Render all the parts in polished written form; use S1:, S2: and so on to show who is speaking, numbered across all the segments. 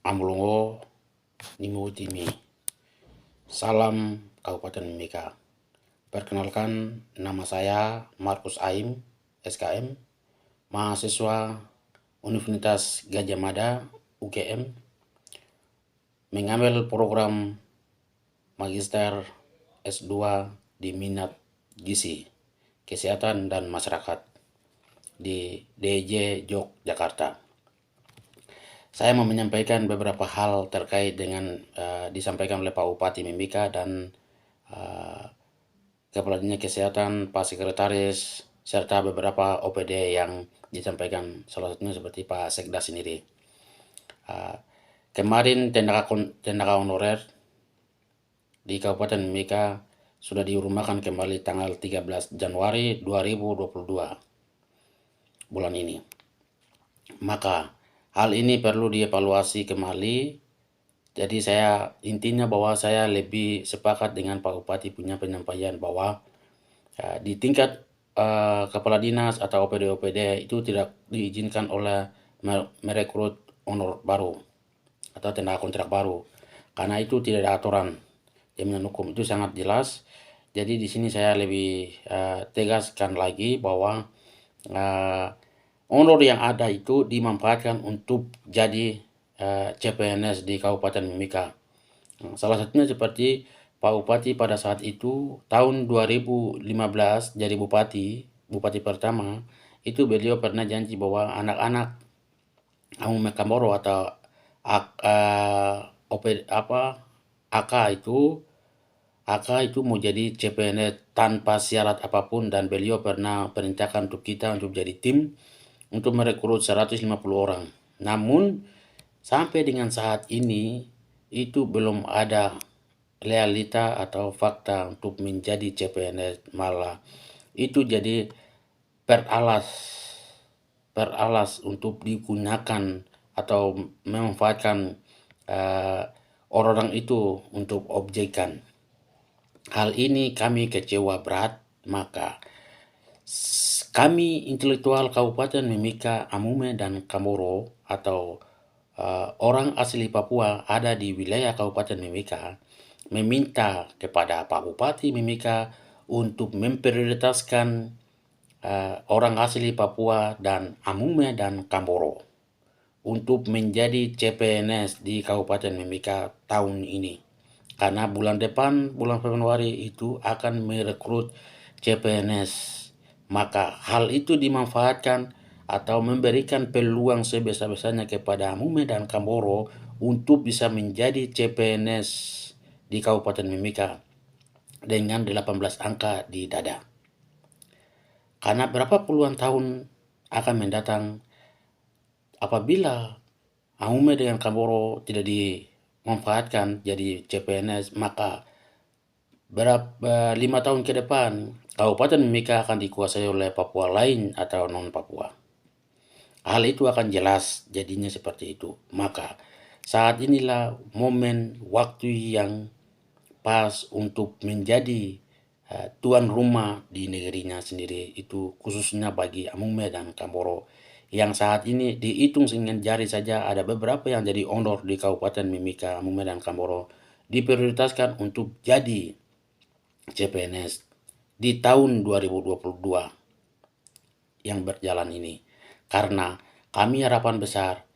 S1: Amulongo Nimo Timi. Salam Kabupaten Mimika. Perkenalkan, nama saya Markus Aim, SKM, mahasiswa Universitas Gadjah Mada, UGM, mengambil program Magister S2 di minat gizi, kesehatan dan masyarakat di DJ Yogyakarta. Saya mau menyampaikan beberapa hal terkait dengan disampaikan oleh Pak Bupati Mimika dan Kepala Dinas Kesehatan, Pak Sekretaris, serta beberapa OPD yang disampaikan, salah satunya seperti Pak Sekda sendiri. Kemarin tendaka honorer di Kabupaten Mimika sudah dirumahkan kembali tanggal 13 Januari 2022 bulan ini. Maka hal ini perlu dievaluasi kembali. Jadi intinya bahwa saya lebih sepakat dengan Pak Bupati punya penyampaian bahwa di tingkat kepala dinas atau OPD-OPD itu tidak diizinkan oleh merekrut honor baru atau tenaga kontrak baru, karena itu tidak ada aturan jaminan hukum, itu sangat jelas. Jadi di sini saya lebih tegaskan lagi bahwa honor yang ada itu dimanfaatkan untuk jadi CPNS di Kabupaten Mimika. Salah satunya seperti Pak Bupati pada saat itu tahun 2015 jadi bupati pertama, itu beliau pernah janji bahwa anak-anak Amume Kamoro atau AK itu mau jadi CPNS tanpa syarat apapun, dan beliau pernah perintahkan untuk kita untuk jadi tim untuk merekrut 150 orang. Namun sampai dengan saat ini itu belum ada realita atau fakta untuk menjadi CPNS, malah itu jadi peralas untuk digunakan atau memanfaatkan orang itu untuk objekan. Hal ini kami kecewa berat, maka kami intelektual Kabupaten Mimika, Amume dan Kamoro atau orang asli Papua ada di wilayah Kabupaten Mimika meminta kepada Pak Bupati Mimika untuk memprioritaskan orang asli Papua dan Amume dan Kamoro untuk menjadi CPNS di Kabupaten Mimika tahun ini. Karena bulan depan, bulan Februari itu akan merekrut CPNS. Maka hal itu dimanfaatkan atau memberikan peluang sebesar-besarnya kepada Amume dan Kamoro untuk bisa menjadi CPNS di Kabupaten Mimika dengan 18 angka di dada. Karena berapa puluhan tahun akan mendatang, apabila Amume dengan Kamoro tidak dimanfaatkan jadi CPNS, maka 5 tahun ke depan Kabupaten Mimika akan dikuasai oleh Papua lain atau non-Papua. Hal itu akan jelas jadinya seperti itu. Maka saat inilah momen waktu yang pas untuk menjadi tuan rumah di negerinya sendiri, itu khususnya bagi Amume dan Kamoro yang saat ini dihitung dengan jari saja ada beberapa yang jadi honor di Kabupaten Mimika, Amume dan Kamoro diprioritaskan untuk jadi CPNS di tahun 2022 yang berjalan ini. Karena kami harapan besar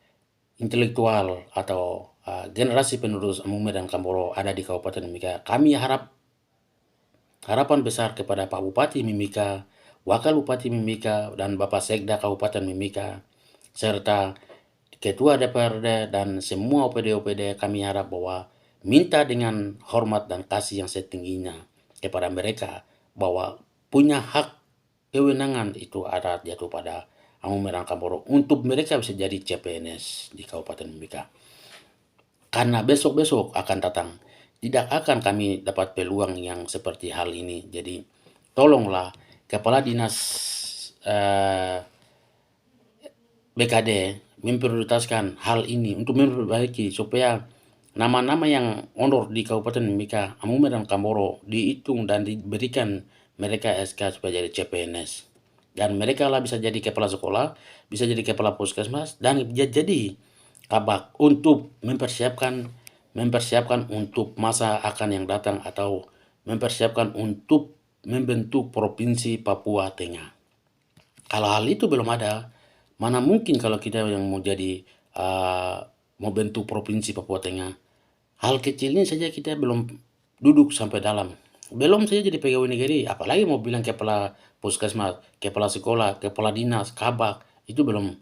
S1: intelektual atau generasi penerus Amume dan Kamoro ada di Kabupaten Mimika. Kami harapan besar kepada Pak Bupati Mimika, Wakil Bupati Mimika, dan Bapak Sekda Kabupaten Mimika, serta Ketua DPRD dan semua OPD-OPD. Kami harap bahwa minta dengan hormat dan kasih yang setingginya kepada mereka bahwa punya hak kewenangan itu ada jatuh pada Amume dan Kamoro untuk mereka bisa jadi CPNS di Kabupaten Mimika. Karena besok-besok akan datang, tidak akan kami dapat peluang yang seperti hal ini. Jadi tolonglah Kepala Dinas BKD memprioritaskan hal ini untuk memperbaiki supaya nama-nama yang honor di Kabupaten Mimika, Amume dan Kamoro dihitung dan diberikan mereka SK supaya jadi CPNS. Dan mereka lah bisa jadi kepala sekolah, bisa jadi kepala puskesmas, dan bisa jadi Kabak untuk mempersiapkan untuk masa akan yang datang atau mempersiapkan untuk membentuk Provinsi Papua Tengah. Kalau hal itu belum ada, mana mungkin kalau kita yang mau jadi mau bentuk Provinsi Papua Tengah. Hal kecilnya saja kita belum duduk sampai dalam. Belum saja jadi pegawai negeri, apalagi mau bilang kepala puskesmas, kepala sekolah, kepala dinas, kabak, itu belum.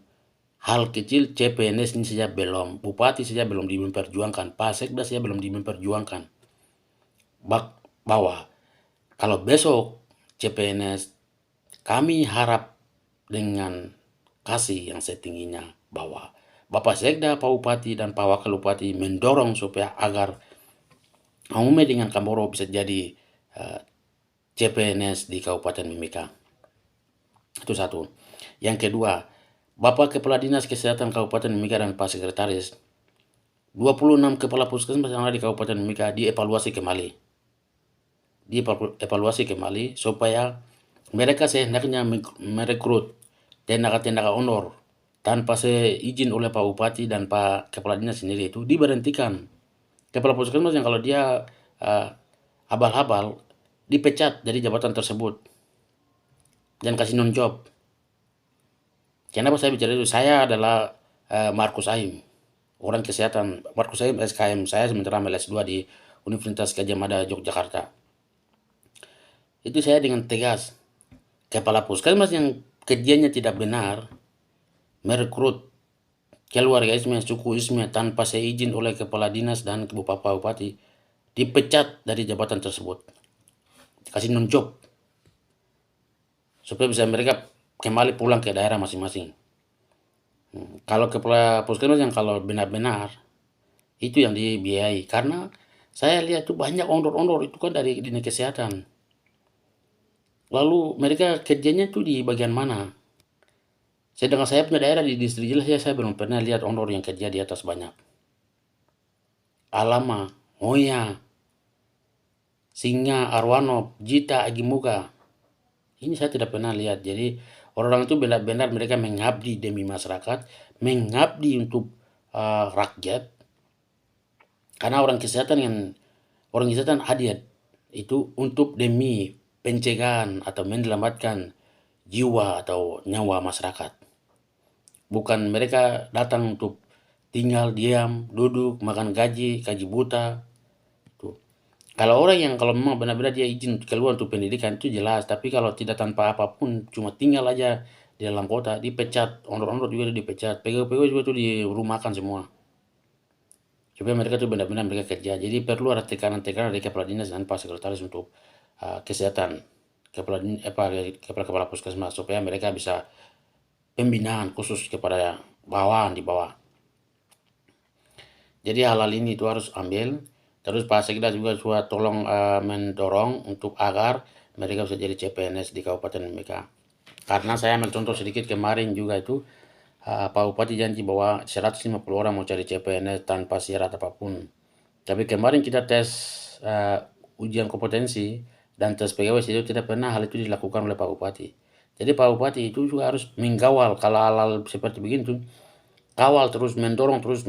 S1: Hal kecil CPNS ini saja belum, bupati saja belum diperjuangkan, Pak Sekda saja belum diperjuangkan. Bahwa kalau besok CPNS, kami harap dengan kasih yang setingginya bahwa Bapak Sekda, Pak Bupati, dan Pak Wakil Bupati mendorong supaya agar Aume dengan Kamoro bisa jadi CPNS di Kabupaten Mimika. Itu satu. Yang kedua, Bapak Kepala Dinas Kesehatan Kabupaten Mimika dan Pak Sekretaris, 26 kepala puskesmas yang ada di Kabupaten Mimika dievaluasi kembali. Dievaluasi kembali supaya mereka sehendaknya merekrut tenaga-tenaga honor tanpa seizin oleh Pak Bupati dan Pak Kepala Dinas sendiri itu diberhentikan. Kepala puskesmas yang kalau dia abal-abal dipecat dari jabatan tersebut dan kasih non job. Kenapa saya bicara itu? Saya adalah Markus Aim, orang kesehatan. Markus Aim SKM, saya sementara LS2 di Universitas Gadjah Mada Yogyakarta. Itu saya dengan tegas, kepala puskesmas yang kerjanya tidak benar merekrut keluargaisme, sukuisme tanpa seizin oleh kepala dinas dan bupati dipecat dari jabatan tersebut, kasih non job supaya bisa mereka kembali pulang ke daerah masing-masing. Kalau kepala puskesmas yang kalau benar-benar itu yang dibiayai, karena saya lihat itu banyak ondor-ondor itu kan dari dinas kesehatan. Lalu mereka kerjanya tuh di bagian mana? Sedangkan saya punya daerah di distrik jelas ya, saya belum pernah lihat ondor yang kerja di atas banyak. Alama, Moya, Singa, Arwano, Jita, Agimuka. Ini saya tidak pernah lihat. Jadi orang-orang itu benar-benar mereka mengabdi demi masyarakat, mengabdi untuk rakyat. Karena orang kesehatan hadir itu untuk demi pencegahan atau menyelamatkan jiwa atau nyawa masyarakat. Bukan mereka datang untuk tinggal diam, duduk, makan gaji buta. Tuh. Kalau orang yang kalau memang benar-benar dia izin keluar untuk pendidikan itu jelas, tapi kalau tidak tanpa apapun, cuma tinggal aja di dalam kota, dipecat, ondor-ondor juga dipecat, pegawai-pegawai juga tuh dirumahkan semua. Supaya mereka tuh benar-benar mereka kerja. Jadi perlu ada tekanan-tekanan dari kepala dinas dan Pak Sekretaris untuk kesehatan, kepala puskesmas, supaya mereka bisa pembinaan khusus kepada bawahan di bawah. Jadi hal-hal ini itu harus ambil. Terus Pak Sekda juga sudah tolong mendorong untuk agar mereka bisa jadi CPNS di Kabupaten Mimika. Karena saya ambil contoh sedikit kemarin juga itu Pak Bupati janji bahwa 150 orang mau cari CPNS tanpa syarat apapun. Tapi kemarin kita tes ujian kompetensi dan tes pegawai itu tidak pernah hal itu dilakukan oleh Pak Bupati. Jadi Pak Bupati itu juga harus mengawal kalau hal-hal seperti begini, kawal terus, mendorong terus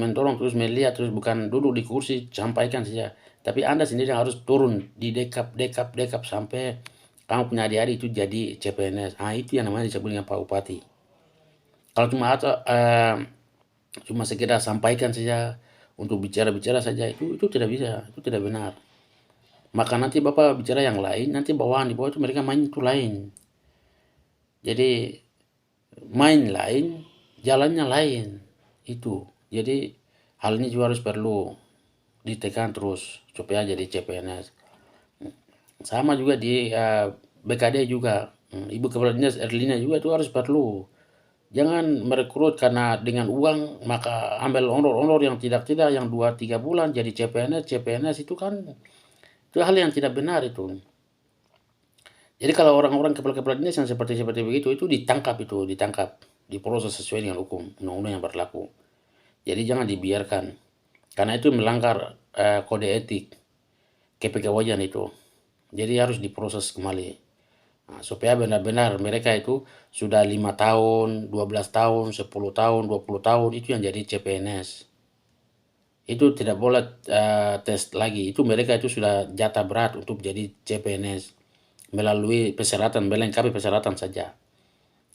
S1: melihat terus, bukan duduk di kursi sampaikan saja. Tapi Anda sendiri harus turun di dekap sampai kamu punya adik-adik itu jadi CPNS. Itu yang namanya disebut dengan Pak Bupati. Kalau cuma sekedar sampaikan saja untuk bicara-bicara saja itu tidak bisa, itu tidak benar. Maka nanti Bapak bicara yang lain, nanti bawahan di bawah itu mereka main itu lain. Jadi main lain, jalannya lain itu. Jadi hal ini juga harus perlu ditekan terus supaya jadi CPNS. Sama juga di BKD juga, Ibu Kepala Dinas Erlina juga itu harus perlu. Jangan merekrut karena dengan uang maka ambil honor-honor yang tidak-tidak yang 2-3 bulan jadi CPNS itu kan itu hal yang tidak benar itu. Jadi kalau orang-orang kepala-kepala dinas yang seperti begitu itu ditangkap, diproses sesuai dengan hukum undang-undang yang berlaku. Jadi jangan dibiarkan karena itu melanggar kode etik kepegawaian itu. Jadi harus diproses kembali. Nah, supaya benar-benar mereka itu sudah 5 tahun, 12 tahun, 10 tahun, 20 tahun itu yang jadi CPNS. Itu tidak boleh tes lagi. Itu mereka itu sudah jatah berat untuk jadi CPNS melalui persyaratan, melengkapi persyaratan saja.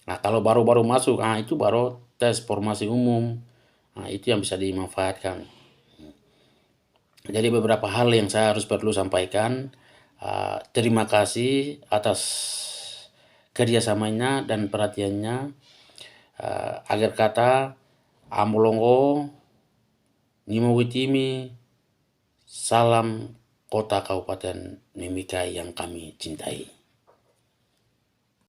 S1: Nah, kalau baru-baru masuk, itu baru tes formasi umum. Nah, itu yang bisa dimanfaatkan. Jadi beberapa hal yang saya harus perlu sampaikan. Terima kasih atas kerjasamanya dan perhatiannya. Agar kata Amolongo, Nimo Witimi, salam kota Kabupaten Mimika yang kami cintai.